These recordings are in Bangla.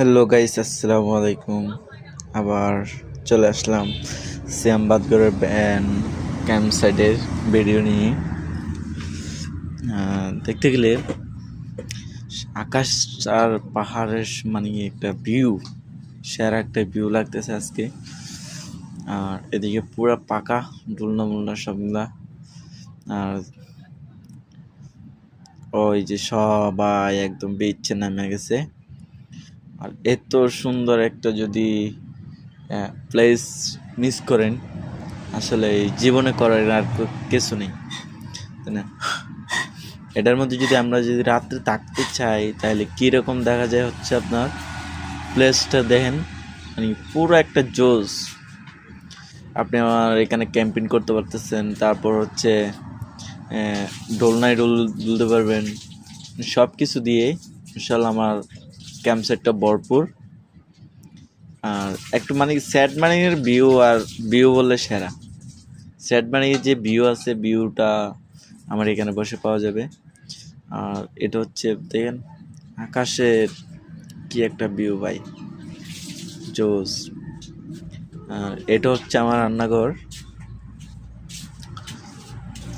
হ্যালো গাইস, আসসালামু আলাইকুম। আবার চলে আসলাম শ্যামবাদগড়ের ক্যাম্প সাইডের ভিডিও নিয়ে। দেখতে গেলে আকাশ আর পাহাড়ের মানে একটা ভিউ, সেরা একটা ভিউ লাগতেছে আজকে। আর এদিকে পুরা পাকা ডুলনা মুলনা সবগুলা। আর ওই যে সবাই একদম বেচে নামে গেছে। আর এত সুন্দর একটা যদি প্লেস মিস করেন, আসলে এই জীবনে করার আর কিছু নেই, তাই না? এটার মধ্যে যদি আমরা রাত্রে থাকতে চাই তাহলে কীরকম দেখা যায় হচ্ছে আপনার প্লেসটা দেখেন, মানে পুরো একটা জোস। আপনি আমার এখানে ক্যাম্পিং করতে পারতেছেন, তারপর হচ্ছে দোলনায় দুলতে পারবেন, সব কিছু দিয়ে ইনশাল্লাহ আমার ক্যাম্প সাইটটা ভরপুর। আর একটু মানে স্যাড মানিংয়ের ভিউ, আর ভিউ বললে সেরা স্যাড মানিংয়ের যে ভিউ আছে, ভিউটা আমার এখানে বসে পাওয়া যাবে। আর এটা হচ্ছে দেখেন আকাশের কি একটা ভিউ ভাই, জোস। আর এটা হচ্ছে আমার রান্নাঘর।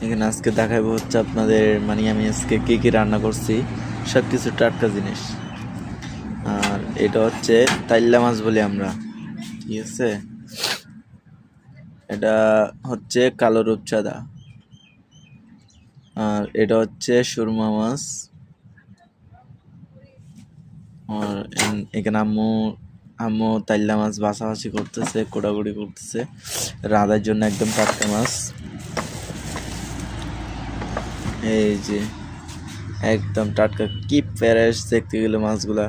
এখানে আজকে দেখাবো হচ্ছে আপনাদের, মানে আমি আজকে কি কি রান্না করছি, সব কিছু টাটকা জিনিস। আর এটা হচ্ছে তাইল্লা মাছ বলি আমরা, ঠিক আছে? এটা হচ্ছে কালো রূপচাঁদা। আর এটা হচ্ছে সুরমা মাছ। আর এখানে আম্মু তাইল্লা মাছ বাছাবাছি করতেছে, কোড়াকুড়ি করতেছে রাঁধার জন্য, একদম টাটকা মাছ। এই যে একদম টাটকা, কি ফ্রেশ দেখতে গেলে মাছগুলা।